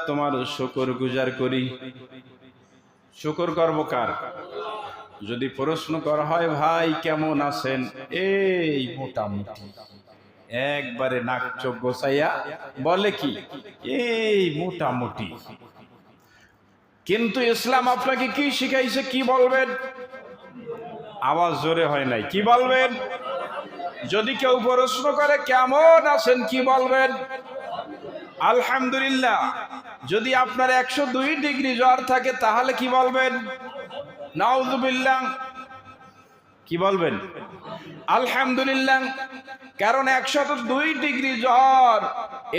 তোমার শুকর গুজার করি। শুকর করব কার? যদি প্রশ্ন করা হয় ভাই কেমন আছেন, এই মোটামুটি, একবারে নাক চোখ গোছাইয়া বলে কি এই মোটামুটি। কিন্তু ইসলাম আপনাকে কি শিখাইছে? কি বলবেন? আওয়াজ জোরে হয় নাই, কি বলবেন? যদি কেউ প্রশ্ন করে কেমন আছেন, কি বলবেন? আলহামদুলিল্লাহ। যদি আপনার 102 ডিগ্রি জ্বর থাকে তাহলে কি বলবেন? নাউযুবিল্লাহ। কি বলবেন? আলহামদুলিল্লাহ। কারণ 102 ডিগ্রি জ্বর,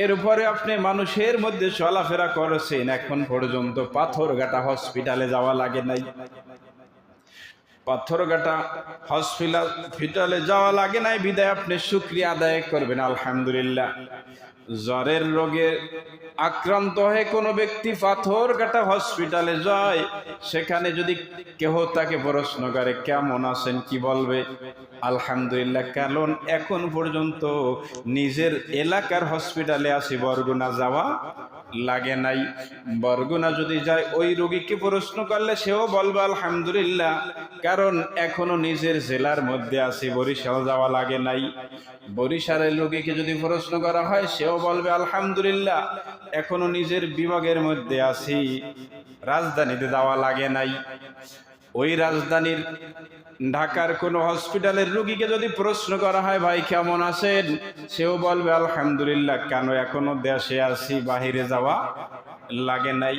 এর উপরে আপনি মানুষের মধ্যে চলাফেরা করেছেন, এখন পর্যন্ত পাথরঘাটা হসপিটালে যাওয়া লাগে নাই। পাথরঘাটা হসপিটালে যাওয়া লাগে নাই বিদায় আপনি শুকরিয়া আদায় করবেন আলহামদুলিল্লাহ। জ্বরের রোগে আক্রান্ত হয়ে কোনো ব্যক্তি পাথরঘাটা হসপিটালে যায়, সেখানে যদি কেহ তাকে প্রশ্ন করে কেমন আছেন, কি বলবে? আলহামদুলিল্লাহ। কারণ এখন পর্যন্ত নিজের এলাকার হসপিটালে আসি, বরগুনা যাওয়া লাগে নাই। বরগুনা যদি যায়, ওই রোগীকে প্রশ্ন করলে সেও বলবে আলহামদুলিল্লাহ, কারণ এখনো নিজের জেলার মধ্যে আছি, বরিশাল যাওয়া লাগে নাই। বরিশালের রোগীকে যদি প্রশ্ন করা হয়, সেও বলবে আলহামদুলিল্লাহ, এখনো নিজের বিভাগের মধ্যে আছি, রাজধানীতে যাওয়া লাগে নাই। ওই রাজধানীর ঢাকার কোন হসপিটালের রোগীকে যদি প্রশ্ন করা হয় ভাই কেমন আছেন, সেও বলবে আলহামদুলিল্লাহ, কেন এখনো দেশে আছি, বাহিরে যাওয়া লাগে নাই।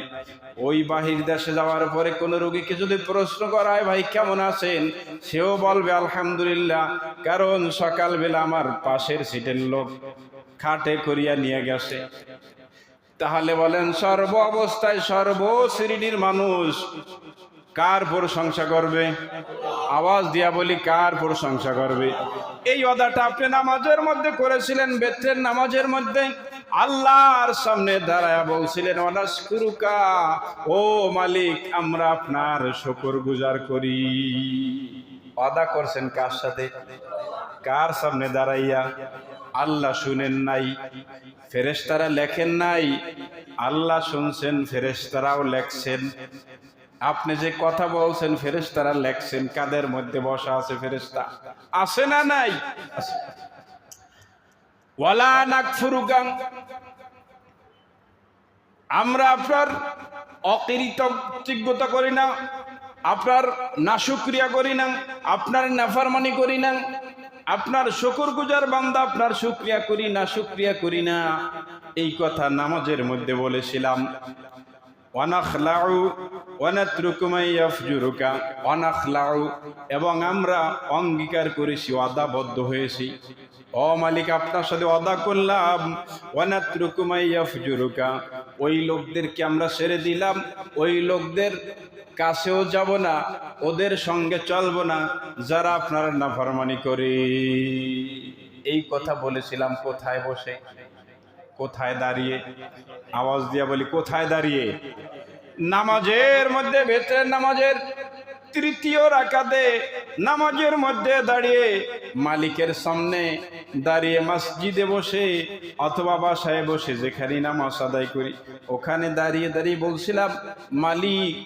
ওই বাহির দেশে যাওয়ার পরে কোন রোগীকে যদি প্রশ্ন করা হয় ভাই কেমন আছেন, সেও বলবে আলহামদুলিল্লাহ, কারণ সকালবেলা আমার পাশের সিটের লোক খাটে করিয়া নিয়ে গেছে। তাহলে বলেন, সর্ব অবস্থায় সর্বশ্রেণীর মানুষ কার প্রশংসা করবে? আওয়াজ দিয়া বলি, কার প্রশংসা করবে? এই ওয়াদাটা আপনি নামাজের মধ্যে করেছিলেন, বেত্রের নামাজের মধ্যে আল্লাহর সামনে দাঁড়ায়া বলছিলেন ওয়ানাশকুরুকা, ও মালিক আমরা আপনার শুকর গুজার করি। ওয়াদা করছেন কার সাথে? কার সামনে দাঁড়াইয়া? আল্লাহ শুনেন নাই, ফেরেশতারা লেখেন নাই, আল্লাহ শুনছেন, ফেরেশতারাও লেখছেন। আপনি যে কথা বলছেন ফেরেশতারা লেখছেন। কাদের মধ্যে বসা আছে ফেরেশতা? আছে না নাই? ওয়ালা নাকফুরুকা, আমরা আপনার অকৃতজ্ঞতা করি না, আপনার নাশুকরিয়া করি না, আপনার নাফরমানি করি না, আপনার শুকরগুজার বান্দা, আপনার শুকরিয়া করি না, শুকরিয়া করি না। এই কথা নামাজের মধ্যে বলেছিলাম। ওয়ানাখলাউ ওয়ানাতরুকু মা ইয়াফজুরুকা, ওয়ানাখলাউ, এবং আমরা অঙ্গীকার করেছি, ওয়াদাবদ্ধ হয়েছি, ও মালিক আপনার সাথে ওয়াদা করলাম, ওয়ানাতরুকু মা ইয়াফজুরুকা, ওই লোকদেরকে আমরা ছেড়ে দিলাম, ওই লোকদের কাছেও যাব না, ওদের সঙ্গে চলবো না যারা আপনার নাফরমানি করে। এই কথা বলেছিলাম কোথায় বসে? কোথায় দাঁড়িয়ে? আওয়াজ দিয়া বলি, কোথায় দাঁড়িয়ে? নামাজের মধ্যে, ভেতরের নামাজের তৃতীয় রাকাতে নামাজের মধ্যে দাঁড়িয়ে, মালিকের সামনে দাঁড়িয়ে, মসজিদে বসে অথবা বাসায় বসে যেখানে নামাজ আদায় করি, ওখানে দাঁড়িয়ে দাঁড়িয়ে বলছিলাম, মালিক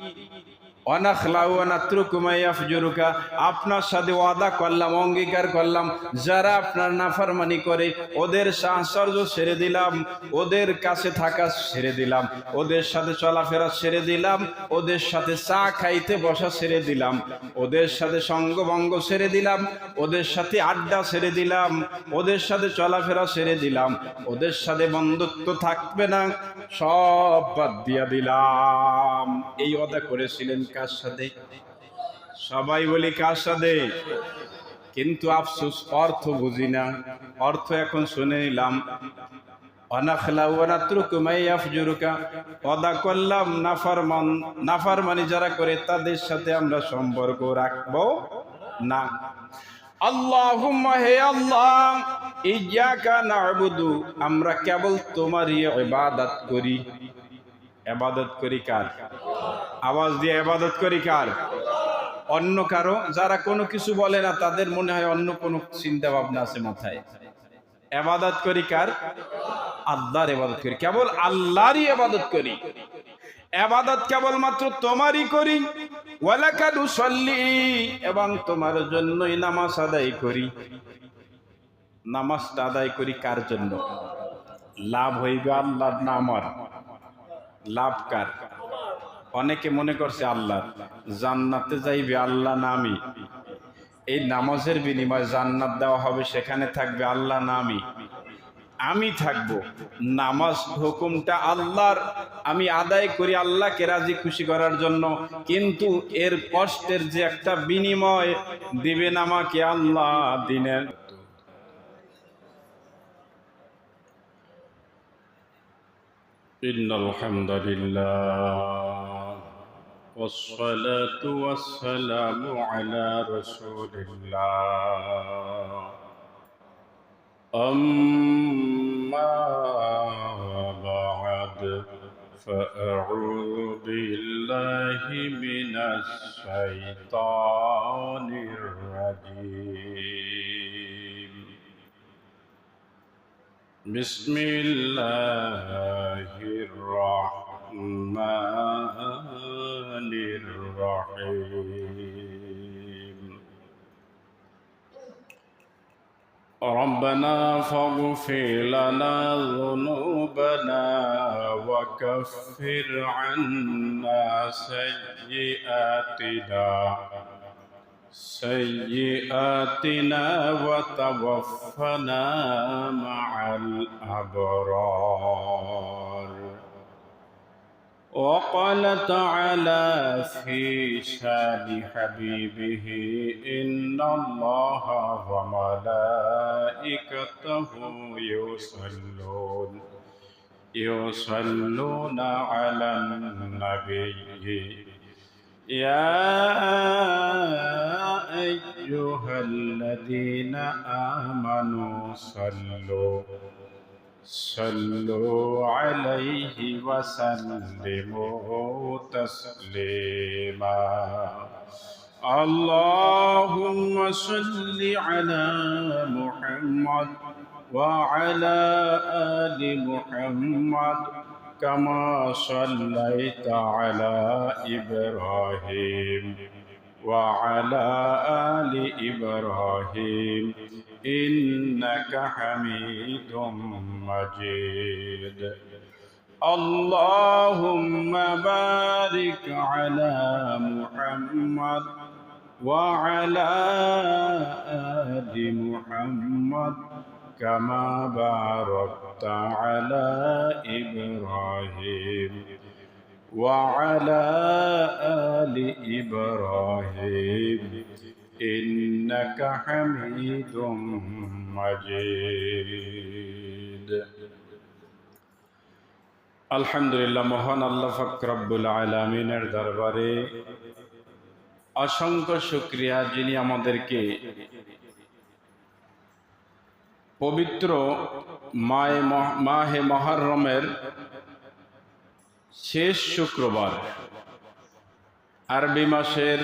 ওয়ানাখলাউ ওয়ানাতরুকু মা ইয়াফজুরুকা, আপনার সাথে ওয়াদা করলাম, অঙ্গীকার করলাম, যারা আপনার নাফরমানি করে ওদের সাহচর্য ছেড়ে দিলাম, ওদের কাছে থাকা ছেড়ে দিলাম, ওদের সাথে চলাফেরা ছেড়ে দিলাম, ওদের সাথে চা খাইতে বসা ছেড়ে দিলাম, ওদের সাথে সঙ্গভঙ্গ ছেড়ে দিলাম, ওদের সাথে আড্ডা ছেড়ে দিলাম, ওদের সাথে চলাফেরা ছেড়ে দিলাম, ওদের সাথে বন্ধুত্ব থাকবে না, সব বাদ দিয়া দিলাম। এই ওয়াদা করেছিলেন কার সাথে? সবাই বলি কার সাথে? কিন্তু আফসোস অর্থ বুঝি না। অর্থ এখন শুনে নিলাম। ওয়ানাখলাউ ওয়ানাতরুকু মা ইয়াফজুরুকা, ওয়াদা করলাম নাফরমানি যারা করে তাদের সাথে আমরা সম্পর্ক রাখবো না। আল্লাহুম্মা, হে আল্লাহ, ইয়্যাকা না'বুদু, আমরা কেবল তোমারই ইবাদত করি। ইবাদত করি কার? আওয়াজ দিয়ে, ইবাদত করি কার? অন্য কারো? যারা কোনো কিছু বলে না তাদের মনে হয় অন্য কোনো চিন্তা ভাবনা আছে মাথায়। ইবাদত করি কার? আল্লাহর ইবাদত করি, কেবল আল্লাহরই ইবাদত করি। ইবাদত কেবলমাত্র তোমারই করি। ওয়ালাকা নুসাল্লি, এবং তোমার জন্যই নামাজ আদায় করি। নামাজটা আদায় করি কার জন্য? লাভ হইবে আল্লাহর না আমার? লাভ কার? অনেকে মনে করছে আল্লাহ, জান্নাতে যাইবে আল্লাহ না আমি? এই নামাজের বিনিময়ে জান্নাত দেওয়া হবে, সেখানে থাকবে আল্লাহ না আমি? আমি থাকবো। নামাজ হুকুমটা আল্লাহর, আমি আদায় করি আল্লাহকে রাজি খুশি করার জন্য, কিন্তু এর কষ্টের যে একটা বিনিময় দিবেন আমাকে আল্লাহ দিনের। ইন্নাল হামদুলিল্লাহ ওয়াসসালাতু ওয়াসসালামু আলা রাসূলিল্লাহ। أما بعد فأعوذ بالله من الشيطان الرجيم. بسم الله الرحمن الرحيم. ربنا فاغفر لنا ذنوبنا وكفر عنا سيئاتنا وتوفنا مع الأبرار. وقال تعالى في شان حبيبه: إن الله وملائكته يصلون على النبي يا أيها الذين آمنوا صلوا عليه وسلموا تسليما. اللهم صل على محمد وعلى آل محمد كما صليت على إبراهيم وعلى آل إبراهيم إنك حميد مجيد. اللهم بارك على محمد وعلى آل محمد كما باركت على إبراهيم وعلى آل إبراهيم إنك حميد مجيد. আলহামদুলিল্লাহ, মহান আল্লাহ পাক রব্বুল আলামিনের দরবারে অসংখ্য শুকরিয়া, যিনি আমাদেরকে পবিত্র মাহে মুহররমের শেষ শুক্রবার, আরবি মাসের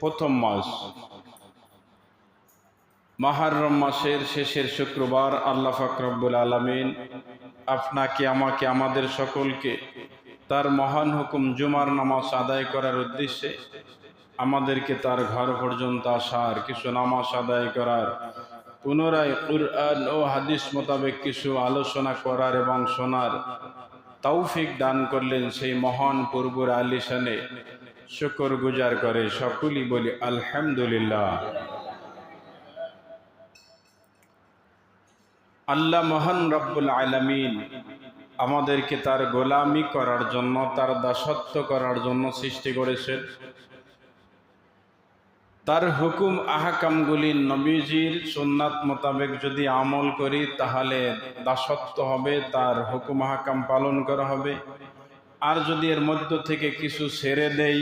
প্রথম মাস মুহররম মাসের শেষের শুক্রবার, আল্লাহ পাক রব্বুল আলামিন আপনাকে, আমাকে, আমাদের সকলকে তার মহান হুকুম জুমার নামাজ আদায় করার উদ্দেশ্যে আমাদেরকে তার ঘর পর্যন্ত আসার, কিছু নামাজ আদায় করার, পুনরায় কুরআন ও হাদিস মোতাবেক কিছু আলোচনা করার এবং শোনার তৌফিক দান করলেন। সেই মহান পূর্বর আলিশানে শুকর গুজার করে সকলেই বলি আলহামদুলিল্লাহ। আল্লাহ মহান রব্বুল আলামিন আমাদেরকে তার গোলামি করার জন্য, তার দাসত্ব করার জন্য সৃষ্টি করেছেন। তার হুকুম আহকামগুলি নবীজির সুন্নাত মোতাবেক যদি আমল করি তাহলে দাসত্ব হবে, তার হুকুম আহকাম পালন করা হবে। আর যদি এর মধ্য থেকে কিছু ছেড়ে দেই,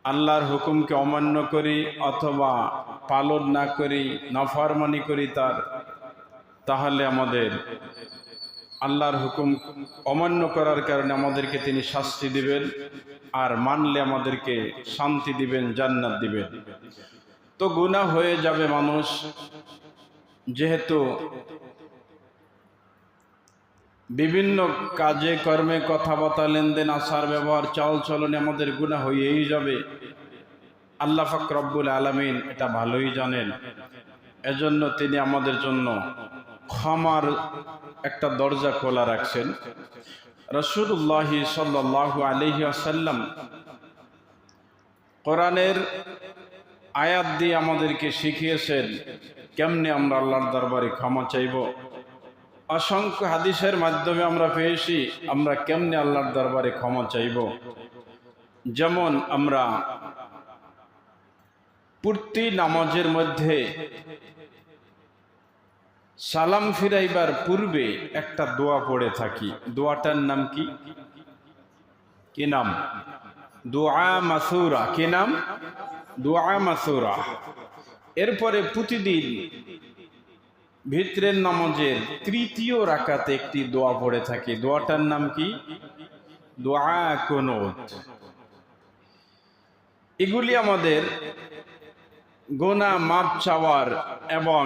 আল্লাহর হুকুমকে অমান্য করি অথবা পালন না করি, নাফরমানি করি তাহলে আমাদের আল্লাহর হুকুম অমান্য করার কারণে আমাদেরকে তিনি শাস্তি দিবেন, আর মানলে আমাদেরকে শান্তি দিবেন, জান্নাত দিবেন। তো গুনাহ হয়ে যাবে মানুষ, যেহেতু বিভিন্ন কাজে কর্মে কথাবার্তা লেনদেন আচার ব্যবহার চাল চলনে আমাদের গুনাহ হয়েই যাবে। আল্লাহ পাক রব্বুল আলামিন এটা ভালোই জানেন। এজন্য তিনি আমাদের জন্য ক্ষমার একটা দরজা খোলা রাখছেন। রাসূলুল্লাহ সাল্লাল্লাহু আলাইহি ওয়াসাল্লাম কোরআনের আয়াত দিয়ে আমাদেরকে শিখিয়েছেন কেমনে আমরা আল্লাহর দরবারে ক্ষমা চাইব। অসংখ্য হাদিসের মাধ্যমে আমরা পেয়েছি আমরা কেমনে আল্লাহর দরবারে ক্ষমা চাইব। যেমন আমরা প্রতি নামাজের মধ্যে সালাম ফিরাইবার পূর্বে একটা দোয়া পড়ে থাকি। দোয়াটার নাম কি? কি নাম? দুআ মাসুরা। কি নাম? দুআ মাসুরা। এরপরে প্রতিদিন ভিতরের নামাজের তৃতীয় রাকাতে একটি দোয়া পড়ে থাকি। দোয়াটার নাম কি? দোয়া কুনুত। এগুলি আমাদের গুনাহ মাপ চাওয়ার এবং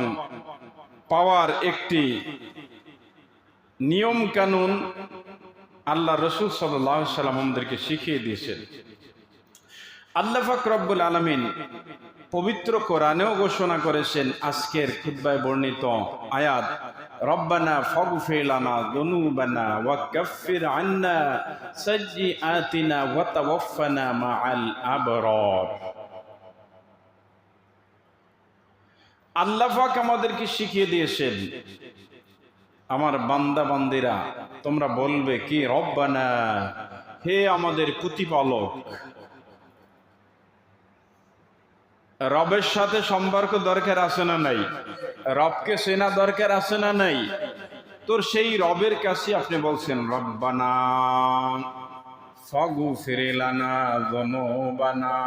পাওয়ার একটি নিয়ম কানুন আল্লাহ রাসূল সাল্লাল্লাহু আলাইহি ওয়াসাল্লাম আমাদেরকে শিখিয়ে দিয়েছেন। আল্লাহ পাক রব্বুল আলামিন পবিত্র কোরআনেও ঘোষণা করেছেন আজকের খুতবায় বর্ণিত আয়াত, রব্বানা ফাগফির লানা যুনুবানা ওয়া কাফির আন্না সাইয়্যাতিনা ওয়া তাওয়াফানা মাআল আবরার। আল্লাহ পাক আমাদেরকে শিখিয়ে দিয়েছেন, আমার বান্দা বান্দিরা তোমরা বলবে কি? রব্বানা, হে আমাদের প্রতিপালক। রবের সাথে সম্পর্ক দরকার আছে না নাই? রবকে চেনা দরকার আছে না নাই? তোর সেই রবের কাছে আপনি বলছেন রব্বানা ফাগফির লানা যুনুবানা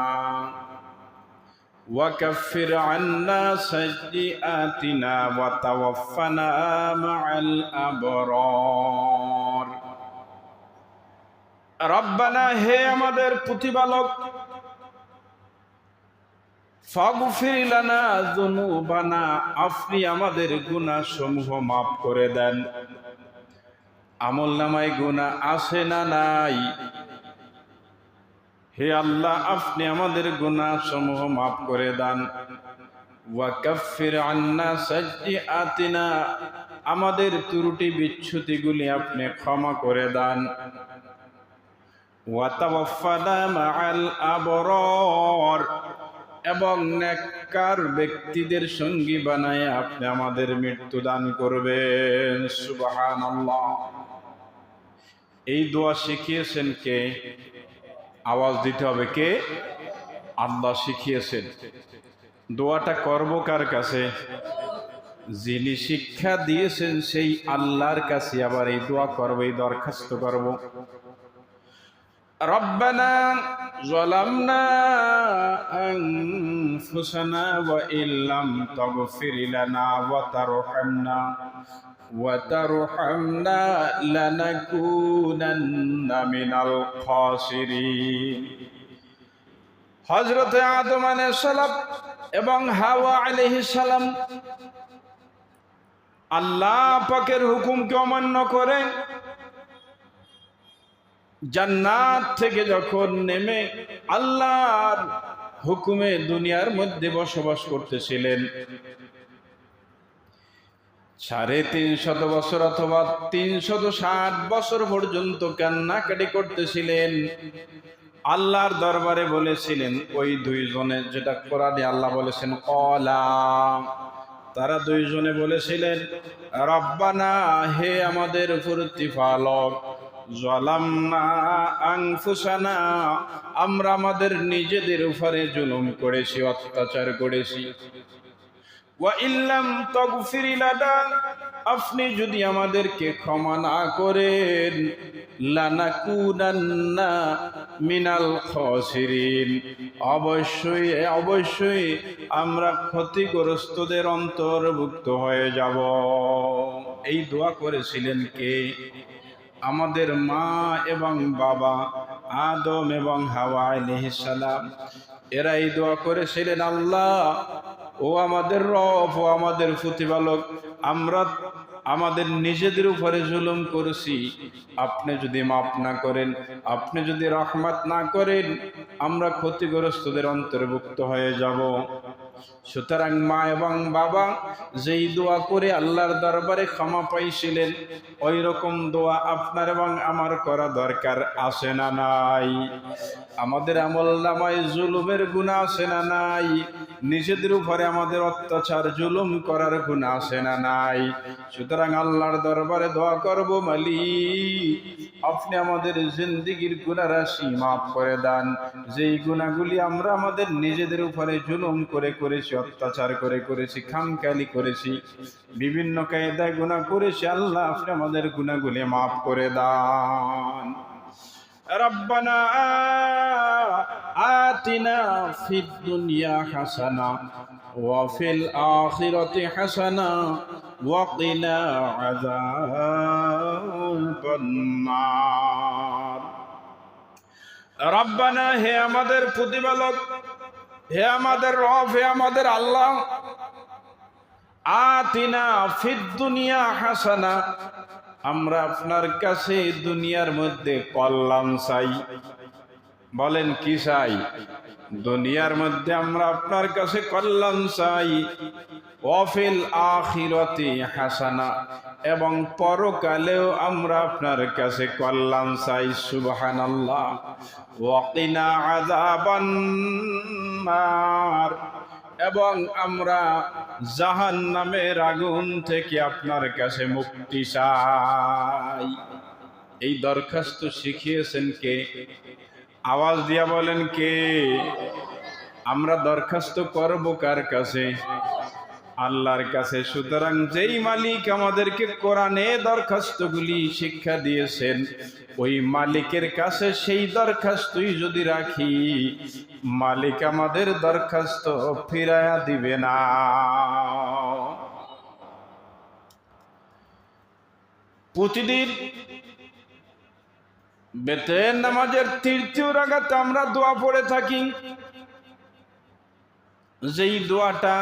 ওয়া কাফির আন্না সাইয়্যাতিনা ওয়া তাওয়াফানা মাআল আবরার। রব্বানা, হে আমাদের প্রতিপালক, ফাগফির লানা যুনুবানা, আপনি আমাদের গুনাহ সমূহ মাফ করে দেন। আমলনামায় গুনাহ আছে না নাই? হে আল্লাহ, আপনি আমাদের গুনাহ সমূহ মাফ করে দেন। ওয়া কাফির আন্না সাইয়্যাতিনা, আমাদের ত্রুটি বিচ্যুতিগুলি আপনি ক্ষমা করে দেন। ওয়া তাওয়াফানা মাআল আবরার, এবং নেককার ব্যক্তিদের সঙ্গী বানায় আপনি আমাদের মৃত্যু দান করবেন। সুবহানাল্লাহ। এই দোয়া শিখিয়েছেন কে? আওয়াজ দিতে হবে, কে? আল্লাহ শিখিয়েছেন। দোয়াটা করব কার কাছে? যিনি শিক্ষা দিয়েছেন সেই আল্লাহর কাছে আবার এই দোয়া করব, এই দরখাস্ত করব। রব্বানা যালামনা আনফুসানা ওয়া ইল্লাম তাগফির লানা ওয়া তারহামনা লানাকুনান্না মিনাল খাসিরিন। হযরত আদম আলাইহিস সালাম এবং হাওয়া আলাইহিস সালাম আল্লাহ পাকের হুকুমকে অমান্য করে জান্নাত থেকে যখন নেমে আল্লাহর হুকুমে দুনিয়ার মধ্যে বসবাস করতেছিলেন, 350 বছর অথবা 360 বছর পর্যন্ত কান্নাকাটি করতেছিলেন। আল্লাহর দরবারে বলেছিলেন ওই দুইজনে, যেটা কোরআনে আল্লাহ বলেছেন ক্বালা, তারা দুইজনে বলেছিলেন রব্বানা, হে আমাদের প্রতিপালক, যালামনা আনফুসানা, আমরা আমাদের নিজেদের উপরে জুলুম করেছি, অত্যাচার করেছি। ওয়া ইল্লাম তাগফির লানা, আপনি যদি আমাদেরকে ক্ষমা না করেন, লানাকুনান্না মিনাল খাসিরিন, অবশ্যই অবশ্যই আমরা ক্ষতিগ্রস্তদের অন্তর্ভুক্ত হয়ে যাব। এই দোয়া করেছিলেন কে? আমাদের মা এবং বাবা আদম এবং হাওয়া আলাইহিস সালাম। এরা এই দোয়া করেছিলেন, আল্লাহ ও আমাদের রব ও আমাদের প্রতিপালক, আমরা আমাদের নিজেদের উপরে জুলুম করেছি, আপনি যদি মাফ না করেন, আপনি যদি রহমত না করেন, আমরা ক্ষতিগ্রস্তদের অন্তর্ভুক্ত হয়ে যাব। সুতরাং মা এবং বাবা যেই দোয়া করে আল্লাহর দরবারে ক্ষমা পাইছিলেন, ওই রকম দোয়া আপনার এবং আমার করা দরকার আছে না নাই? আমাদের আমলনামায় জুলুমের গুনাহ আছে না নাই? নিজেদের উপরে আমাদের অত্যাচার জুলুম করার গুনাহ আছে না নাই? সুতরাং আল্লাহর দরবারে দোয়া করব, মালিক আপনি আমাদের জিন্দেগীর গুনাহ রাশি মাফ করে দেন। যেই গুনাহগুলি আমরা আমাদের নিজেদের উপরে জুলুম করে করেছি, অত্যাচার করে করেছি, খামখেয়ালি করেছি, বিভিন্ন কায়দায় গুনাহ করেছি, আল্লাহ আপনি আমাদের গুনাহগুলি মাফ করে দেন। রব্বানা আতিনা ফিদ দুনিয়া হাসানা ওয়া ফিল আখিরাতি হাসানা ওয়া কিনা আযাবান নার। রব্বানা, হে আমাদের প্রতিপালক, হে আমাদের রব, হে আমাদের আল্লাহ, আতিনা ফিদ দুনিয়া হাসানা, আমরা আপনার কাছে দুনিয়ার মধ্যে কল্যাণ চাই। বলেন কি চাই? দুনিয়ার মধ্যে আমরা আপনার কাছে কল্যাণ চাই। ওয়াফিল আখিরাতি হাসানা, এবং পরকালেও আমরা আপনার কাছে কল্যাণ চাই। সুবহানাল্লাহ। ওয়া কিনা আযাবান নার, এবং আমরা জাহান্নামের আগুন থেকে আপনার কাছে মুক্তি চাই। এই দরখাস্ত শিখিয়েছেন কে? আওয়াজ দিয়া বলেন কে? আমরা দরখাস্ত করব কার কাছে? আল্লাহর কাছে। সুতরাং যেই মালিক আমাদেরকে কোরআনে দরখাস্তগুলি শিক্ষা দিয়েছেন, ওই মালিকের কাছে সেই দরখাস্তই যদি রাখি, মালিক আমাদের দরখাস্ত ফিরায়া দিবে না। প্রতিদিন বেতের নামাজের তৃতীয় রাকাতে আমরা দোয়া পড়ে থাকি, যেই দোয়াটা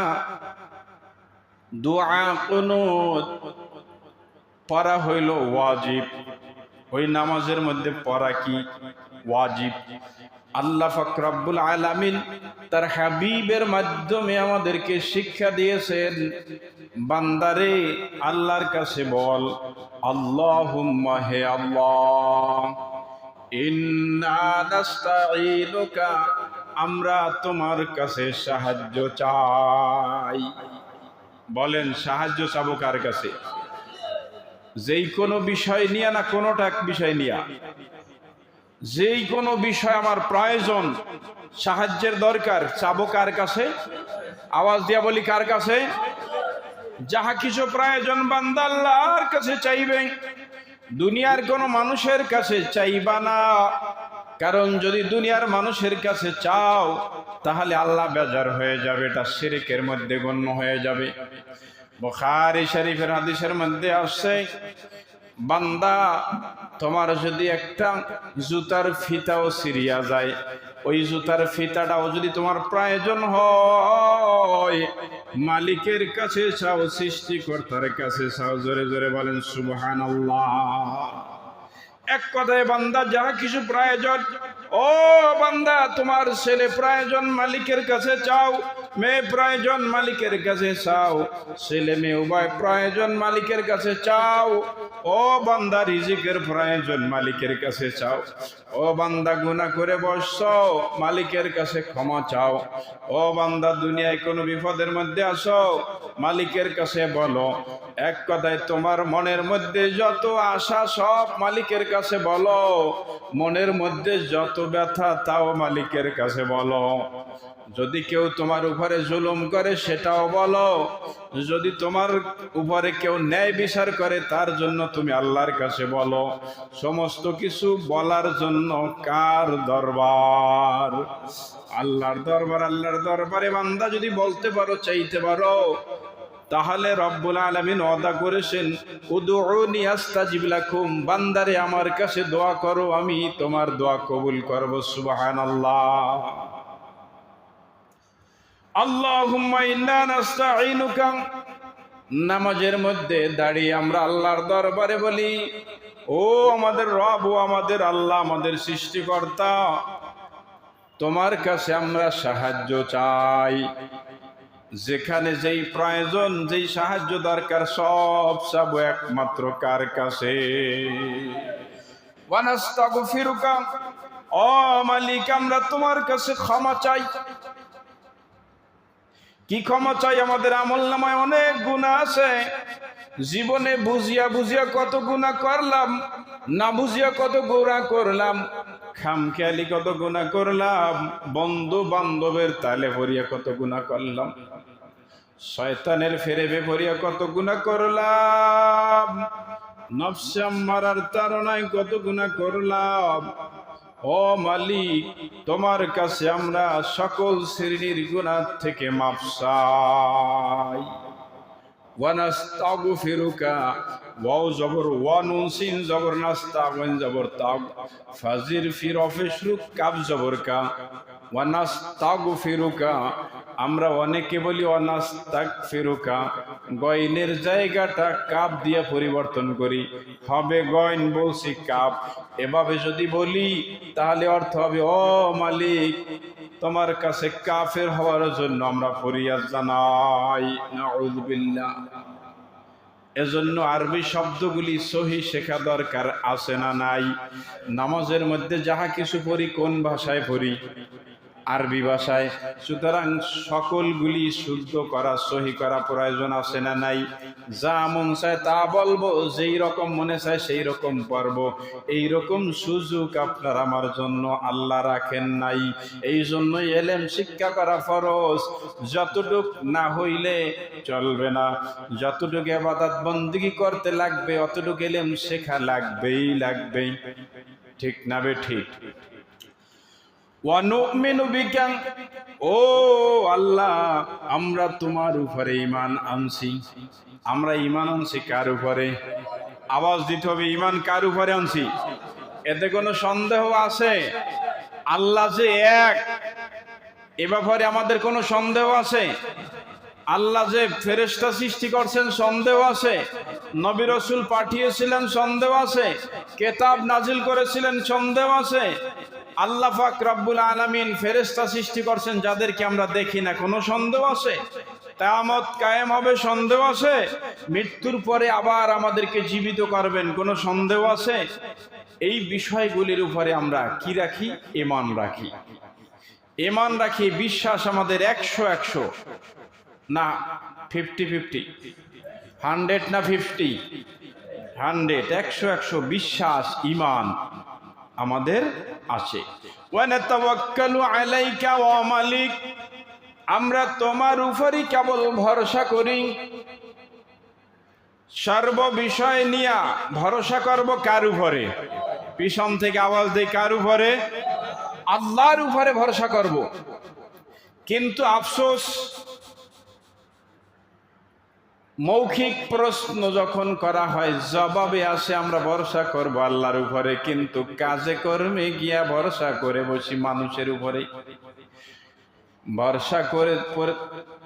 দোয়া কুনুত পড়া হইল ওয়াজিব। ওই নামাজের মধ্যে পড়া কি ওয়াজিব। আল্লাহ পাক রব্বুল আলামিন তার হাবিবের মাধ্যমে আমাদেরকে শিক্ষা দিয়েছেন, বান্দারে আল্লাহর কাছে বল, আল্লাহুম্মা, হে আল্লাহ, ইন্না নাস্তাঈনুকা, আমরা তোমার কাছে সাহায্য চাই। বলেন সাহায্য চাবো কার কাছে? যেই কোনো বিষয় নিয়ে না, কোনোটা বিষয় নিয়ে, যেই কোনো বিষয় আমার প্রয়োজন, সাহায্যের দরকার, চাবো কার কাছে? আওয়াজ দিয়া বলি কার কাছে? যাহা কিছু প্রয়োজন বান্দা আল্লাহর কাছে চাইবে, দুনিয়ার কোনো মানুষের কাছে চাইবা না। কারণ যদি দুনিয়ার মানুষের কাছে চাও, তাহলে আল্লাহ বেজার হয়ে যাবে, এটা শিরকের মধ্যে গণ্য হয়ে যাবে। বুখারী শরীফের হাদিসের মধ্যে আসছে, বান্দা তোমার যদি একটা জুতার ফিতাও ছিঁড়িয়া যায়, ওই জুতার ফিতাটাও যদি তোমার প্রয়োজন হয়, মালিকের কাছে চাও, সৃষ্টিকর্তার কাছে চাও। জোরে জোরে বলেন সুবহানাল্লাহ। এক কথায় বান্দা যাহা কিছু প্রয়োজন, ও বান্দা তোমার ছেলে প্রয়োজন, মালিকের কাছে চাও। মেয়ে প্রয়োজন, মালিকের কাছে চাও। ছেলে মেয়ে উভয় প্রয়োজন, মালিকের কাছে চাও। ও বান্দা রিজিকের প্রয়োজন, মালিকের কাছে চাও। ও বান্দা গুনাহ করে বসছো, মালিকের কাছে ক্ষমা চাও। ও বান্দা দুনিয়ায় কোনো বিপদের মধ্যে আসো, মালিকের কাছে বলো। এক কথায় তোমার মনের মধ্যে যত আশা সব মালিকের কাছে বলো। মনের মধ্যে যত ব্যথা তাও মালিকের কাছে বলো। যদি কেউ তোমার উপরে জুলুম করে সেটাও বলো। যদি তোমার উপরে কেউ ন্যায় বিচার করে তার জন্য তুমি আল্লাহর কাছে বলো। সমস্ত কিছু বলার জন্য কার দরবার? আল্লাহর দরবার। আল্লাহর দরবারে বান্দা যদি বলতে পারো, চাইতে পারো, তাহলে রব্বুল আলামিন ওয়াদা করেছেন, উদউনি আস্তাজিব লাকুম, বান্দারে আমার কাছে দোয়া করো, আমি তোমার দোয়া কবুল করব। সুবহানাল্লাহ। আল্লাহুম্মা ইন্না নাস্তাঈনুকা, নামাজের মধ্যে দাঁড়িয়ে আমরা আল্লাহর দরবারে বলি, ও আমাদের রব, ও আমাদের আল্লাহ, আমাদের সৃষ্টিকর্তা, তোমার কাছে আমরা সাহায্য চাই। যেখানে যেই প্রয়োজন, যেই সাহায্য দরকার, সব চাবো একমাত্র কার কাছে? ওয়ানাস্তাগফিরুকা, ও মালিক, আমরা তোমার কাছে ক্ষমা চাই। কি ক্ষমা চাই? আমাদের আমলনামায় অনেক গুনাহ আছে। জীবনে বুঝিয়া বুঝিয়া কত গুনাহ করলাম, না বুঝিয়া কত গুনাহ করলাম, খামখেয়ালি কত গুনাহ করলাম, বন্ধু বান্ধবের তালে ভরিয়া কত গুনাহ করলাম, শয়তানের ফেরেবে ভরিয়া কত গুনাহ করলাম, নফসে আম্মারার তাড়নায় কত গুনাহ করলাম। ও মালিক, তোমার কাছে আমরা সকল শ্রেণীর গুনাহ থেকে মাফ চাই। ওয়ানাস্তাগফিরুকা, ওয়াও জবর ওয়া, নুন সিন জবর নাস্তা, ওয়ান জবর তাগ, ফাজির ফির অফিসরুক, কাব জবর কা, ওয়ানাস্তাগফিরুকা। আমরা অনেকে বলি ওয়ানাস্তাগফিরুকা, গয়নের জায়গাটা কাব দিয়ে পরিবর্তন করি, হবে গয়ন, বলছি কাব। এভাবে যদি বলি তাহলে অর্থ হবে, ও মালিক, তোমার কাছে কাফের হওয়ার জন্য আমরা ফরিয়াদ জানাই। নাউযুবিল্লাহ। এজন্য আরবি শব্দগুলি সহি শেখা দরকার আছে না নাই? নামাজের মধ্যে যাহা কিছু পড়ি কোন ভাষায় পড়ি? আরবি ভাষায়। সুতরাং সকলগুলি শুদ্ধ করা, সহি করা প্রয়োজন আছে না নাই? যা মন চায় তা বলবো, যেই রকম মনে চায় সেই রকম পড়বো, এই রকম সুযোগ আপনার আমার জন্য আল্লাহ রাখেন নাই। এই জন্যই এলেম শিক্ষা করা ফরজ। যতটুক না হইলে চলবে না, যতটুক ইবাদত বন্দেগী করতে লাগবে অতটুক এলেম শেখা লাগবেই লাগবে। ঠিক না বে ঠিক? ওয়ানুমিনু বিকা, ও আল্লাহ, আমরা তোমার উপরে ঈমান আনছি। আমরা ঈমান আনছি কার উপরে? আওয়াজ দিতে হবে, ঈমান কার উপরে আনছি? এতে কোনো সন্দেহ আছে? আল্লাহ যে এক, এ ব্যাপারে আমাদের কোনো সন্দেহ আছে? আল্লাহ যে ফেরেশতা সৃষ্টি করছেন, সন্দেহ আছে? নবী রাসূল পাঠিয়েছিলেন, সন্দেহ আছে? কিতাব নাজিল করেছিলেন, সন্দেহ আছে? আল্লাহ পাক রব্বুল আলামিন ফেরেশতা সৃষ্টি করছেন যাদেরকে আমরা দেখি না, কোনো সন্দেহ আছে? কিয়ামত কায়েম হবে, সন্দেহ আছে? মৃত্যুর পরে আবার আমাদেরকে জীবিত করবেন, কোনো সন্দেহ আছে? এই বিষয়গুলির উপরে আমরা কি রাখি? ঈমান রাখি। ঈমান রাখি, বিশ্বাস আমাদের 100 না 50-50, 100 না 50, 100, 100 বিশ্বাস, ঈমান আমাদের আছে। ওয়ানাতাওয়াক্কালু আলাইকা ওয়া মালিক, আমরা তোমার উপরই কেবল ভরসা করি। সর্ব বিষয় নিয়ে ভরসা করব কার উপরে? পিছন থেকে আওয়াজ দেই, কার উপরে? আল্লাহর উপরে ভরসা করব। কিন্তু আফসোস, মৌখিক প্রশ্ন যখন করা হয় জবাবে আসে আমরা ভরসা করব আল্লাহর উপরে, কিন্তু কাজে কর্মে গিয়া ভরসা করে বসি মানুষের উপরে। ভরসা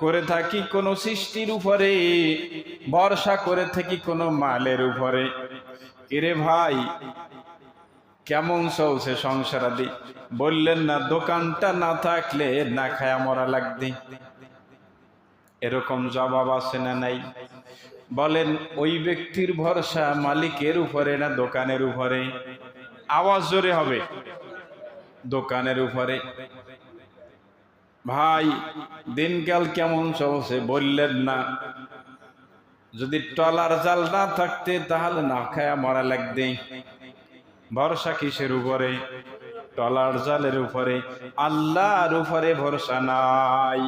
করে থাকি কোন সৃষ্টির উপরে, ভরসা করে থাকি কোন মালের উপরে। কিরে ভাই, কেমন চলছে সংসার আদি? বললেন না দোকানটা না থাকলে না খায়া মরা লাগবে। এরকম জবাব আছে না নাই? বলেন, ওই ব্যক্তির ভরসা মালিকের উপরে না দোকানের উপরে? আওয়াজ জোরে হবে। দোকানের উপরে। ভাই, দিনকাল কেমন চলছে? বললেন না যদি টলার জাল না থাকতে তাহলে না খায়া মরা লাগবে। ভরসা কিসের উপরে? টলার জালের উপরে। আল্লাহর উপরে ভরসা নাই।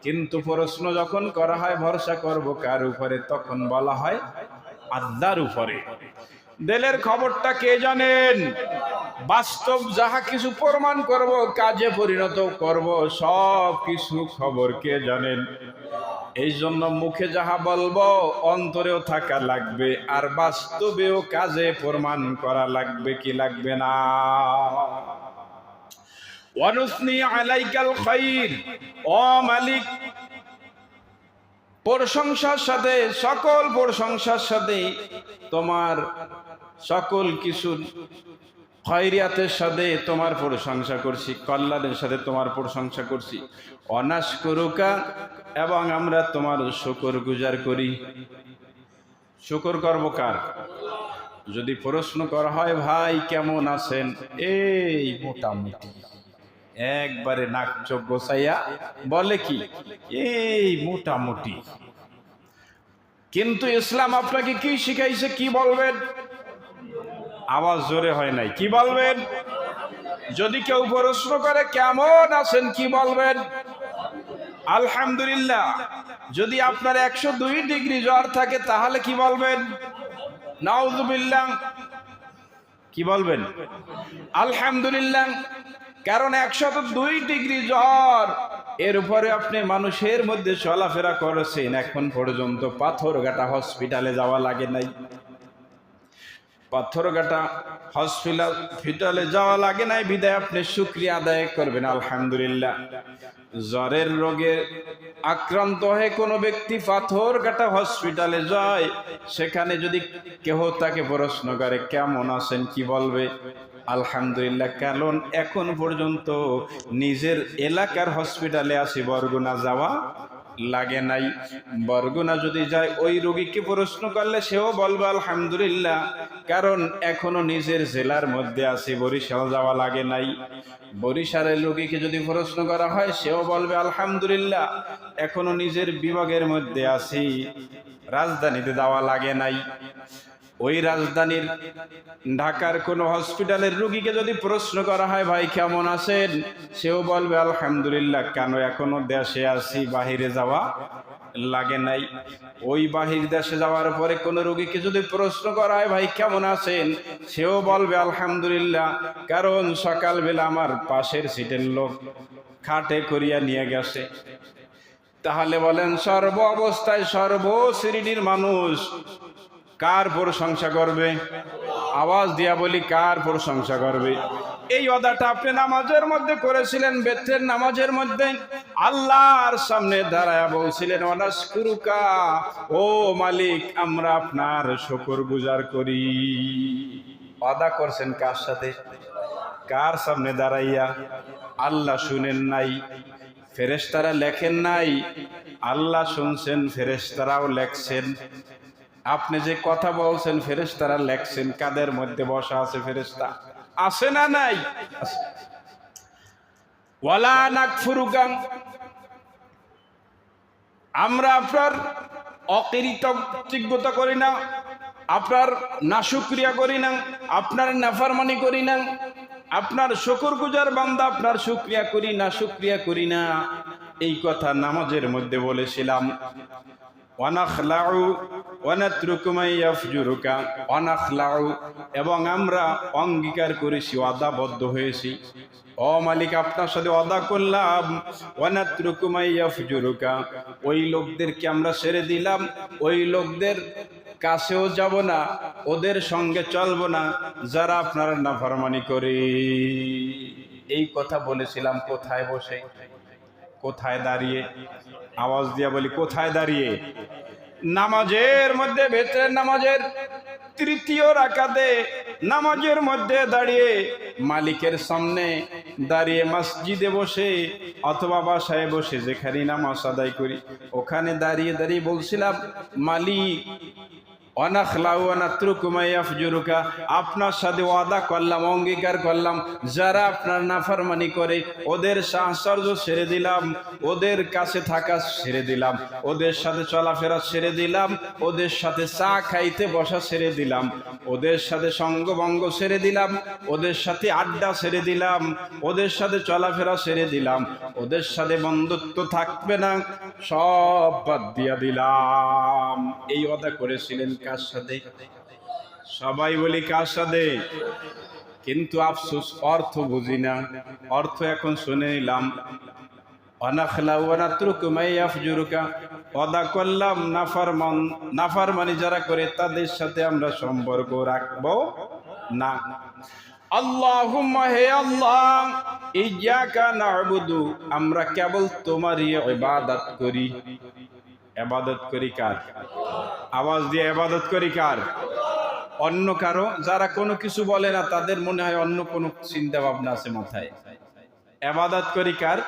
কিন্তু প্রশ্ন যখন করা হয় ভরসা করব কার উপরে, তখন বলা হয় আল্লাহর উপরে। দিলের খবরটা কে জানেন? বাস্তব যাহা কিছু প্রমাণ করব, কাজে পরিণত করব, সব কিছু খবর কে জানেন? এই জন্য মুখে যাহা বলবো অন্তরেও থাকা লাগবে, আর বাস্তবেও কাজে প্রমাণ করা লাগবে, কি লাগবে না? ওয়ানুসনি আলাইকাল খাইর, ও মালিক, প্রশংসার সাথে, সকল প্রশংসার সাথে তোমার সকল কিছু খয়রিয়াতের সাথে তোমার প্রশংসা করছি, কল্যাণের সাথে তোমার প্রশংসা করছি। অনাশকুরুকা, এবং আমরা তোমার শুকর গুজার করি। শুকর করব কার? যদি প্রশ্ন করা হয় ভাই কেমন আছেন, এই মোটামুটি, একবারে নাক চোখ গোছাইয়া বলে কি এই মোটামুটি। কিন্তু ইসলাম আপনাকে কি শিখাইছে, কি বলবেন? আওয়াজ জোরে হয় নাই, কি বলবেন? যদি কেউ প্রশ্ন করে কেমন আছেন, কি বলবেন? আলহামদুলিল্লাহ। যদি আপনার 102 ডিগ্রি জ্বর থাকে তাহলে কি বলবেন? নাউযুবিল্লাহ। কি বলবেন? আলহামদুলিল্লাহ। কারণ 102 ডিগ্রি জ্বর, এর উপরে আপনি মানুষের মধ্যে চলাফেরা করেছেন, এখন পর্যন্ত পাথরঘাটা হসপিটালে যাওয়া লাগে নাই। পাথরঘাটা হসপিটালে যাওয়া লাগে নাই বিদায় আপনি শুকরিয়া আদায় করবেন আলহামদুলিল্লাহ। জ্বরের রোগে আক্রান্ত হয়ে কোনো ব্যক্তি পাথরঘাটা হসপিটালে যায়, সেখানে যদি কেহ তাকে প্রশ্ন করে কেমন আছেন, কি বলবে? আলহামদুলিল্লাহ। কারণ এখন পর্যন্ত নিজের এলাকার হসপিটালে আসি বরগুনা যাওয়া লাগে নাই। বরগুনা যদি যায় ওই রোগীকে প্রশ্ন করলে সেও বলবে আলহামদুলিল্লাহ, কারণ এখনো নিজের জেলার মধ্যে আছে, বরিশাল যাওয়া লাগে নাই। বরিশালের রোগীকে যদি প্রশ্ন করা হয় সেও বলবে আলহামদুলিল্লাহ, এখনো নিজের বিভাগের মধ্যে আছি, রাজধানীতে যাওয়া লাগে নাই। ওই রাজধানীর ঢাকার কোনো হসপিটালের রোগীকে যদি প্রশ্ন করা হয় ভাই কেমন আছেন, সেও বলবে আলহামদুলিল্লাহ, কেন এখনো দেশে আছি, বাহিরে যাওয়া লাগে নাই। ওই বাহির দেশে যাওয়ার পরে কোনো রোগীকে যদি প্রশ্ন করা হয় ভাই কেমন আছেন, সেও বলবে আলহামদুলিল্লাহ, কারণ সকালবেলা আমার পাশের সিটের লোক খাটে করিয়া নিয়ে গেছে। তাহলে বলেন সর্ব অবস্থায় সর্বশ্রেণীর মানুষ কার প্রশংসা করবে? আওয়াজ দিয়া বলি, কার প্রশংসা করবে? এই ওয়াদাটা আপনি নামাজের মধ্যে করেছিলেন, বেতের নামাজের মধ্যে আল্লাহর সামনে দাঁড়ায়া বলছিলেন ওয়ানাশকুরুকা, ও মালিক আমরা আপনার শুকর গুজার করি। ওয়াদা করছেন কার সাথে? কার সামনে দাঁড়াইয়া? আল্লাহ শুনেন নাই, ফেরেশতারা লেখেন নাই, আল্লাহ শুনছেন, ফেরেশতারাও লেখছেন। আপনি যে কথা বলছেন ফেরেশতারা লেখছেন। কাদের মধ্যে বসা আছে ফেরেশতা? আছে না নাই? ওয়ালা নাকফুরুকা, আমরা আপনার অকৃতজ্ঞতা করি না, আপনার নাশুকরিয়া করি না, আপনার নাফরমানি করি না, আপনার শুকরগুজার বান্দা, আপনার শুকরিয়া করি না, শুকরিয়া করি না। এই কথা নামাজের মধ্যে বলেছিলাম। ওয়ানাখলাউ ওয়ানাতরুকু মা ইয়াফজুরুকা, ওয়ানাখলাউ, এবং আমরা অঙ্গীকার করেছি, ওয়াদাবদ্ধ হয়েছি, ও মালিক আপনার সাথে ওয়াদা করলাম, ওয়ানাতরুকু মা ইয়াফজুরুকা, ওই লোকদেরকে আমরা ছেড়ে দিলাম, ওই লোকদের কাছেও যাব না, ওদের সঙ্গে চলবো না যারা আপনার নাফরমানি করে। এই কথা বলেছিলাম কোথায় বসে? কোথায় দাঁড়িয়ে? আওয়াজ দিয়া বলি, কোথায় দাঁড়িয়ে? নামাজের মধ্যে, ভেতরের নামাজের তৃতীয় রাকাতে নামাজের মধ্যে দাঁড়িয়ে, মালিকের সামনে দাঁড়িয়ে, মসজিদে বসে অথবা বাসায় বসে যেখানে নামাজ আদায় করি ওখানে দাঁড়িয়ে দাঁড়িয়ে বলছিলাম মালিক ওয়ানাখলাউ ওয়ানাতরুকু মা ইয়াফজুরুকা, আপনার সাথে ওয়াদা করলাম, অঙ্গীকার করলাম, যারা আপনার নাফরমানি করে ওদের সাহচর্য ছেড়ে দিলাম, ওদের কাছে থাকা ছেড়ে দিলাম, ওদের সাথে চলাফেরা ছেড়ে দিলাম, ওদের সাথে চা খাইতে বসা ছেড়ে দিলাম, ওদের সাথে সঙ্গভঙ্গ ছেড়ে দিলাম, ওদের সাথে আড্ডা ছেড়ে দিলাম, ওদের সাথে চলাফেরা ছেড়ে দিলাম, ওদের সাথে বন্ধুত্ব থাকবে না, সব বাদ দিয়া দিলাম। এই ওয়াদা করেছিলেন কার সাথে? সবাই বলি কার সাথে? কিন্তু আফসোস অর্থ বুঝি না। অর্থ এখন শুনে নিলাম। ওয়ানাখলাউ ওয়ানাতরুকু মা ইয়াফজুরুকা, ওয়াদা করলাম নাফরমানি যারা করে তাদের সাথে আমরা সম্পর্ক রাখবো না। আল্লাহুম্মা, হে আল্লাহ, ইয়্যাকা না'বুদু, আমরা কেবল তোমারই ইবাদত করি, ইবাদত করি কার? আওয়াজ দিয়ে ইবাদত করি কার? অন্য কারো? যারা কোনো কিছু বলে না তাদের মনে হয় অন্য কোনো চিন্তা ভাবনা আছে মাথায়। ইবাদত করি কার?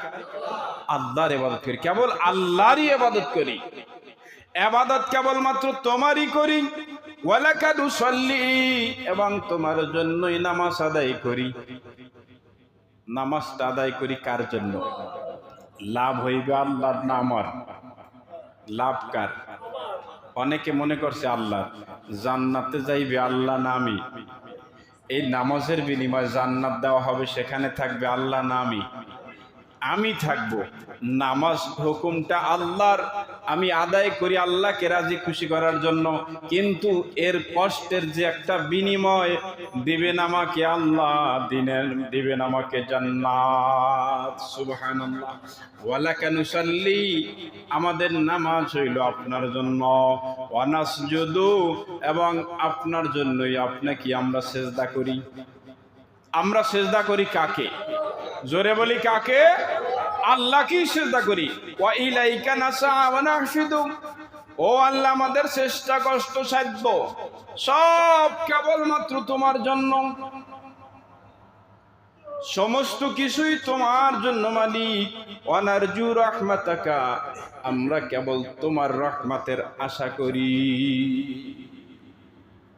আল্লাহর ইবাদত করি, কেবল আল্লাহরই ইবাদত করি। ইবাদত কেবলমাত্র তোমারই করি। ওয়ালাকা নুসাল্লি, এবং তোমার জন্যই নামাজ আদায় করি। নামাজটা আদায় করি কার জন্য? লাভ হইবে আল্লাহর না আমার? লাভ কার? অনেকে মনে করছে আল্লাহ, জান্নাতে যাইবে আল্লাহ না আমি? এই নামাজের বিনিময়ে জান্নাত দেওয়া হবে, সেখানে থাকবে আল্লাহ না আমি? আমি থাকবো। নামাজ হুকুমটা আল্লাহর, আমি আদায় করি আল্লাহকে রাজি খুশি করার জন্য, কিন্তু এর কষ্টের যে একটা বিনিময় দিবেন আমাকে আল্লাহ, দিবেন আমাকে জান্নাত। সুবহানাল্লাহ। ওয়ালাকা নুসাল্লি, আমাদের নামাজ হইল আপনার জন্য। ওয়া নাসজুদু, এবং আপনার জন্যই আপনাকে আমরা সেজদা করি। আমরা সেজদা করি কাকে? জোরে বলি কাকে? আল্লাহকেই সেজদা করি। ওয়া ইলাইকা নাসআ ওয়া নাহফিদু, ও আল্লাহ আমাদের চেষ্টা কষ্ট সাধ্য সব কেবলমাত্র তোমার জন্য, সমস্ত কিছুই তোমার জন্য মালিক। ওয়া নারজু রাহমাতাকা, আমরা কেবল তোমার রহমতের আশা করি।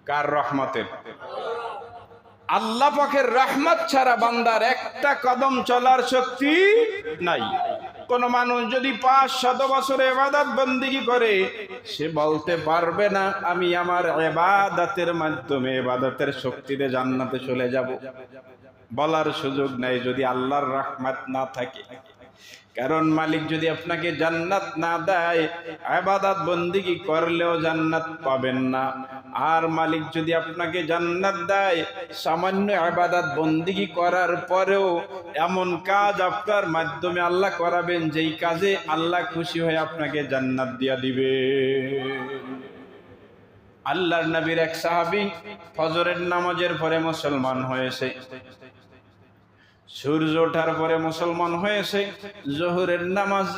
কার রহমতের? আল্লাহ পাকের রহমত ছাড়া বান্দার একটা কদম চলার শক্তি নাই। কোন মানুষ যদি 500 বছর ইবাদত বন্দেগী করে, সে বলতে পারবে না আমি আমার ইবাদতের মাধ্যমে, ইবাদতের শক্তিতে জান্নাতে চলে যাব। বলার সুযোগ নাই যদি আল্লাহর রহমত না থাকে। কারণ মালিক যদি আপনাকে জান্নাত না দেয়, ইবাদত বন্দেগী করলেও জান্নাত পাবেন না। আর মালিক যদি আপনাকে জান্নাত দেয়, সামান্য ইবাদত বন্দেগী করার পরেও এমন কাজ আপনার মাধ্যমে আল্লাহ করাবেন, যেই কাজে আল্লাহ খুশি হয়ে আপনাকে জান্নাত দিয়া দিবে। আল্লাহর নবীর এক সাহাবী ফজরের নামাজের পরে মুসলমান হয়েছে, সূর্য ওঠার পরে মুসলমান হয়েছে, জোহরের নামাজ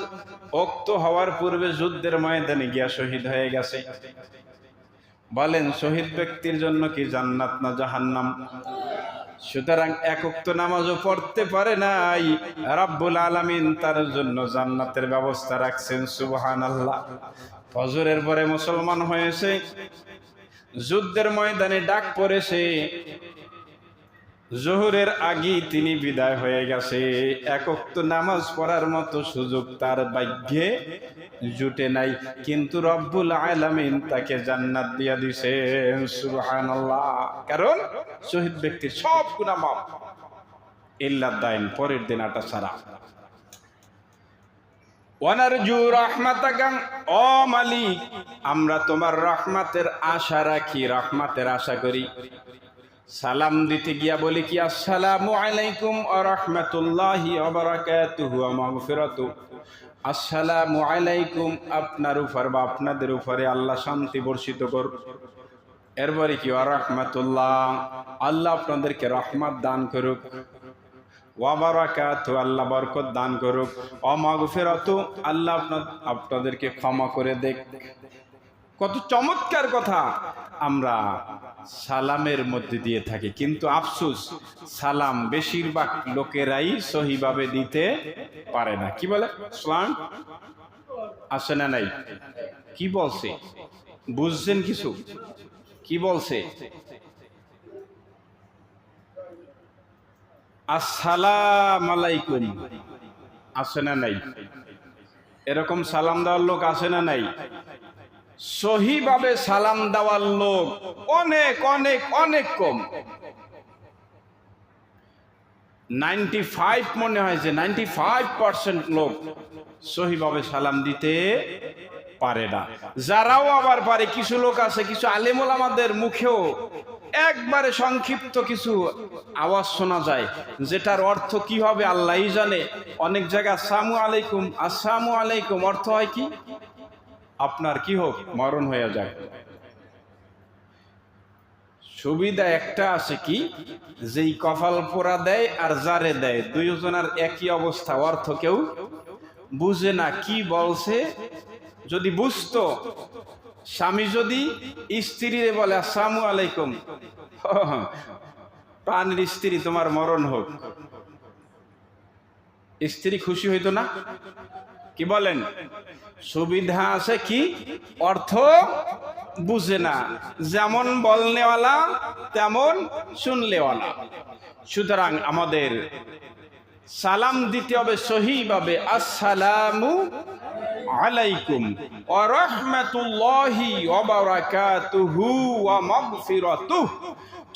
ওক্ত হওয়ার পূর্বে যুদ্ধের ময়দানে গিয়া শহীদ হয়ে গেছে। বলেন শহীদ ব্যক্তির জন্য কি জান্নাত না জাহান্নাম? সুতরাং এক ওক্ত নামাজও পড়তে পারে নাই, রাব্বুল আলামিন তার জন্য জান্নাতের ব্যবস্থা রাখছেন। সুবহানাল্লাহ। ফজরের পরে মুসলমান হয়েছে, যুদ্ধের ময়দানে ডাক পড়েছে, জোহরের আগেই তিনি বিদায় হয়ে গেছে। এক ওয়াক্ত নামাজ পড়ার মতো সুযোগ তার ভাগ্যে জুটে নাই, কিন্তু রব্বুল আলামিন তাকে জান্নাত দিয়া দিয়েছেন। সুবহানাল্লাহ। কারণ শহীদ ব্যক্তির সব গুনাহ মাফ, ইল্লা দাইন, পরের দিন আটা ছাড়া। ওয়ানারজু রাহমাতাকা, ও মালিক আমরা তোমার রহমতের আশা রাখি, রহমতের আশা করি। সালাম দিতে গিয়া বলি কি আসসালামু আলাইকুম ওয়া রাহমাতুল্লাহি ওয়া বারাকাতুহু ওয়া মাগফিরাতু। আসসালামু আলাইকুম, আপনার উপর বা আপনাদের উপরে আল্লাহ শান্তি বর্ষিত করুক। এরপরে কি ওয়া রাহমাতুল্লাহ, আল্লাহ আপনাদেরকে রহমত দান করুক। ওয়া বারাকাতুহু, আল্লাহ বরকত দান করুক। ওয়া মাগফিরাতু, আল্লাহ আপনাদেরকে ক্ষমা করে দেখ। কত চমৎকার কথা আমরা সালামের মধ্যে দিয়ে থাকি, কিন্তু আফসোস সালাম বেশিরভাগ লোকেরাই সহিভাবে দিতে পারে না। কি বলে? সালাম আসে না নাই? কি বলছে বুঝছেন কিছু? কি বলছে? আসসালাম আলাইকুম আসে না নাই? এরকম সালাম দেওয়ার লোক আসে না নাই? সহিভাবে সালাম দেওয়ার লোক অনেক অনেক অনেক কম। 95 মনে হয় যে 95% লোক সহিভাবে সালাম দিতে পারে না। যারাও আবার পারে, কিছু লোক আছে, কিছু আলেম ওলামাদের মুখেও একবারে সংক্ষিপ্ত কিছু আওয়াজ শোনা যায়, যেটার অর্থ কি হবে আল্লাহই জানে। অনেক জায়গায় আসসালামু আলাইকুম, আসসালামু আলাইকুম অর্থ হয় কি? আপনার কি হোক, মরণ হয়ে যায়। সুবিধা একটা আছে কি, যেই কপাল পোড়া দেয় আর যারে দেয় দুইজনের একই অবস্থা, অর্থ কেউ বুঝে না কি বলছে। যদি বুঝতো, স্বামী যদি স্ত্রীরে বলে আসসালামু আলাইকুম, প্রাণের স্ত্রী তোমার মরণ হোক, স্ত্রী খুশি হইতো না? কি বলেন? সুবিধা আছে কি, অর্থ বুঝে না, যেমন বলনেওয়ালা তেমন শুনলেওয়ালা। সুতরাং আমাদের সালাম দিতে হবে সহিভাবে, আসসালামু আলাইকুম ওয়া রাহমাতুল্লাহি ওয়া বারাকাতুহু ওয়া মাগফিরাতুহু।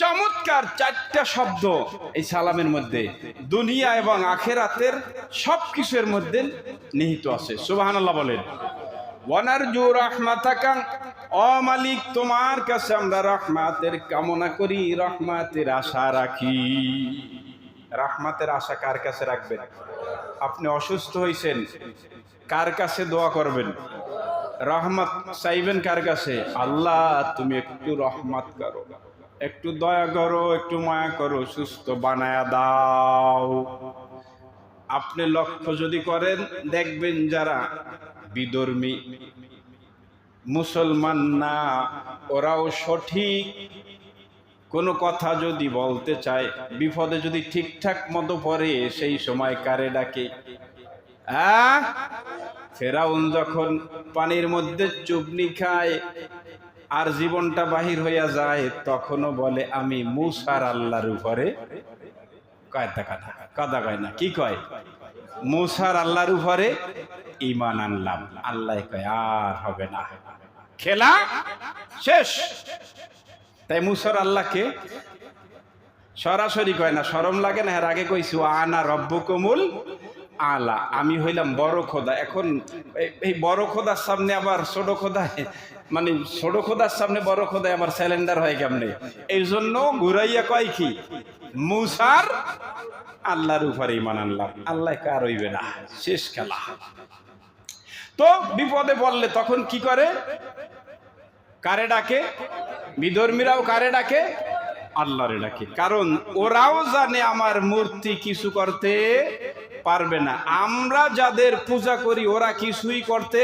চমৎকার চারটা শব্দ এই সালামের মধ্যে, দুনিয়া এবং আখিরাতের সবকিছুর মধ্যে নিহিত আছে। সুবহানাল্লাহ বলেন। ওয়ানারজু রাহমাতাকা, ও মালিক তোমার কাছে আমরা রহমাতের কামনা করি, রহমাতের আশা রাখি। রহমাতের আশা কার কাছে রাখবেন? আপনি অসুস্থ হয়েছেন, কার কাছে দোয়া করবেন? রহমত চাইবেন কার কাছে? আল্লাহ তুমি একটু রহমত করো, একটু দয়া করো, একটু মায়া করো, সুস্থ বানায়া দাও। আপনি লক্ষ্য যদি করেন, দেখবেন যারা বিধর্মী, মুসলমান না, ওরাও সঠিক কোনো কথা যদি বলতে চায়, বিপদে যদি ঠিকঠাক মতো পড়ে, সেই সময় কারে ডাকে? ফেরাউন যখন পানির মধ্যে চুবনি খায় আর জীবনটা বাহির হইয়া যায়, তখনও বলে আমি মুসার আল্লাহর উপরে কাদা কয় না, কি কয়? মুসার আল্লাহর উপরে ঈমান আনলাম। আল্লাহ কয় আর হবে না, খেলা শেষ। তাই মুসার আল্লাহকে সরাসরি কয় না, শরম লাগে না? এর আগে কইছি আনা রব্বুকুমুল আলা, আমি হইলাম বড় খোদা। এখন এই বড় খোদার সামনে আবার ছোট খোদা, মানে ছোট খোদার সামনে বড় খোদায় আবার স্যালেন্ডার হয় কেমনে? এই জন্য ঘুরাইয়া কয় কি, মুসার আল্লাহর উপরে ঈমান আনলাম। আল্লাহ কার হইবে না, শেষ খেলা। তো বিপদে বললে তখন কি করে? কারে ডাকে? বিধর্মীরাও কারে ডাকে? আল্লাহরে ডাকে। কারণ ওরাও জানে আমার মূর্তি কিছু করতে পারবে না। আমরা যাদের পূজা করি ওরা কিছুই করতে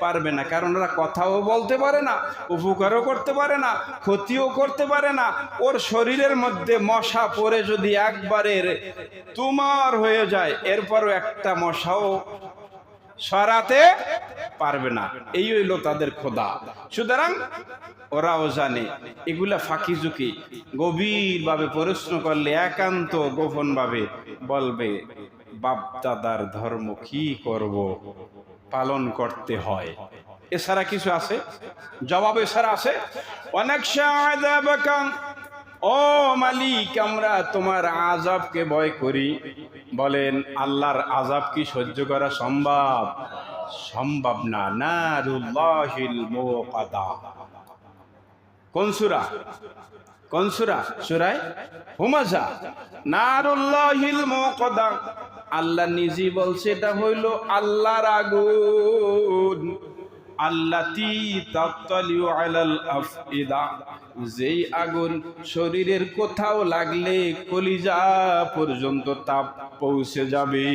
পারবে না, কারণ ওরা কথাও বলতে পারে না, উপকারও করতে পারে না, ক্ষতিও করতে পারে না। ওর শরীরের মধ্যে মশা পড়ে যদি একবারে তোমার হয়ে যায়, এরপরও একটা মশাও সরাতে পারবে না। এই হইল তাদের খোদা। সুতরাং ওরাও জানে এগুলা ফাঁকি ঝুঁকি। গভীর ভাবে প্রশ্ন করলে একান্ত গোপন ভাবে বলবে, বাপ দাদার ধর্ম কি করব, পালন করতে হয়। এছাড়া কিছু আছে? জবাব এছাড়া আছে? অনেক ও মালিক, আমরা তোমার আযাবকে ভয় করি। বলেন আল্লাহর আযাব কি সহ্য করা সম্ভব? সম্ভব না। নারুল্লাহিল মুকাদা। কোন সূরা? কোন সূরা? সূরা হুমাযা। নারুল্লাহিল মুকাদা, আল্লাহ নিজে বলছে এটা হইল আল্লাহর আগুন। আল্লাতী তাত্তালিউ আলাল আফইদা, যেই আগুন শরীরের কোথাও লাগলে কলিজা পর্যন্ত তাপ পৌঁছে যাবে।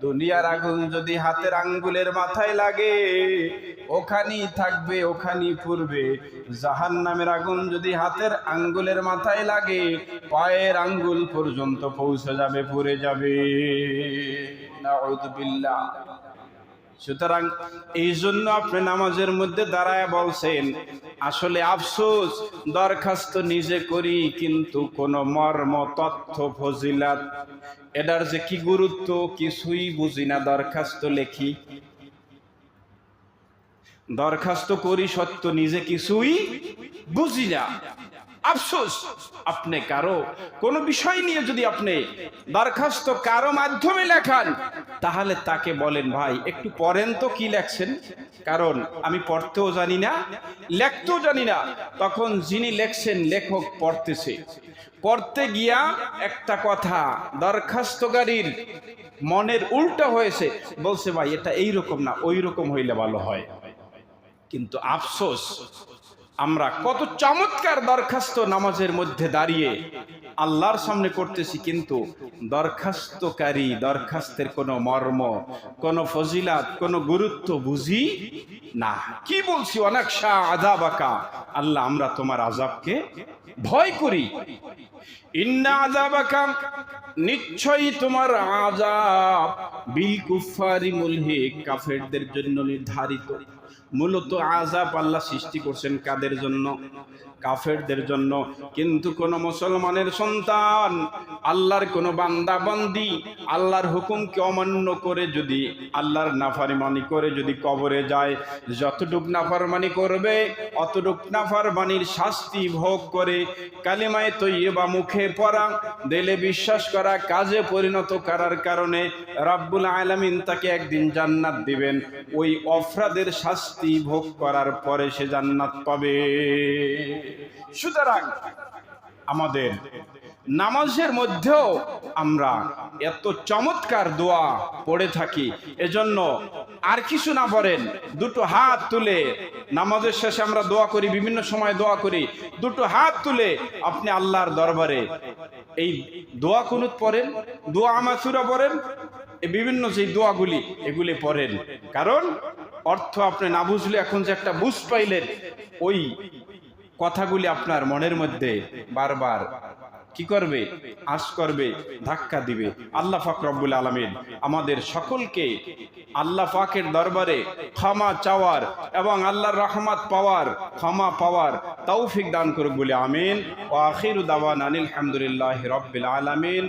দুনিয়ার আগুন যদি হাতের আঙ্গুলের মাথায় লাগে ওখানেই থাকবে, ওখানেই পুড়বে। জাহান্নামের আগুন যদি হাতের আঙ্গুলের মাথায় লাগে পায়ের আঙ্গুল পর্যন্ত পৌঁছে যাবে, পুড়ে যাবে। নাউযুবিল্লাহ। সুতরাং এই জন্য আপনি নামাজের মধ্যে দাঁড়ায় বলছেন, আসলে আফসোস, দরখাস্ত নিজে করি কিন্তু কোন মর্ম, তথ্য, ফজিলাত এটার যে কি গুরুত্ব কিছুই বুঝি না। দরখাস্ত লেখি, দরখাস্ত করি সত্য, নিজে কিছুই বুঝি না। আফসোস, আপনি কারো কোন বিষয় নিয়ে যদি আপনি দরখাস্ত কারো মাধ্যমে লেখান, তাহলে তাকে বলেন ভাই একটু পড়েন তো কি লেখছেন, কারণ আমি পড়তেও জানি না, লেখতেও জানি না। তখন যিনি লেখছেন লেখক পড়তেছে, পড়তে গিয়া একটা কথা দরখাস্তকারীর মনের উল্টা হয়েছে, বলছে ভাই এটা এইরকম না ওই রকম হইলে ভালো হয়। কিন্তু আফসোস, আমরা কত চমৎকার দরখাস্ত নামাজের মধ্যে দাঁড়িয়ে আল্লাহর সামনে করতেছি, কিন্তু দরখাস্তকারী দরখাস্তের কোনো মর্ম, কোনো ফজিলাত, কোনো গুরুত্ব বুঝি না। কি বলছি, অনাকশা আযাবাকা, আল্লাহ আমরা তোমার আযাবকে ভয় করি। ইন্না আযাবাকা, নিশ্চয়ই তোমার আযাব বিল কুফারি মুলহিক, কাফেরদের জন্য নির্ধারিত। মূলত আযাব আল্লাহ সৃষ্টি করছেন কাদের জন্য? কাফেরদের জন্য। কিন্তু কোন মুসলমানের সন্তান, আল্লাহর কোন বান্দা বান্দি আল্লাহর হুকুমকে অমান্য করে যদি আল্লাহর নাফরমানি করে যদি কবরে যায়, যতটুক নাফরমানি করবে অতটুক নাফরমানির শাস্তি ভোগ করে কালিমায়ে তয়্যিবা মুখে পড়া, দিলে বিশ্বাস করা, কাজে পরিণত করার কারণে রব্বুল আলামিন তাকে একদিন জান্নাত দিবেন। ওই অপরাধের শাস্তি ভোগ করার পরে সে জান্নাত পাবে। সুতরাং আমাদের নামাজের মধ্যেও আমরা এত চমৎকার দোয়া পড়ে থাকি। এজন্য আর কিছু না পড়েন, দুটো হাত তুলে নামাজের শেষে আমরা দোয়া করি, বিভিন্ন সময় দোয়া করি, দুটো হাত তুলে আপনি আল্লাহর দরবারে এই দোয়া কুনুত পড়েন, দোয়া মাসুরা পড়েন, এই বিভিন্ন যে দোয়াগুলি এগুলি পড়েন। কারণ অর্থ আপনি না বুঝলে এখন যে একটা বুঝ পাইলেন, ওই কথাগুলি আপনার মনের মধ্যে বারবার কি করবে? আশ করবে, ধাক্কা দিবে। আল্লাহ পাক রব্বুল আলামিন আমাদের সকলকে আল্লাহ পাকের দরবারে ক্ষমা চাওয়ার এবং আল্লাহর রহমত পাওয়ার, ক্ষমা পাওয়ার তৌফিক দান করুক বলে আমিন। ওয়া আখিরু দাওয়ানা আলহামদুলিল্লাহি রাব্বিল আলামিন।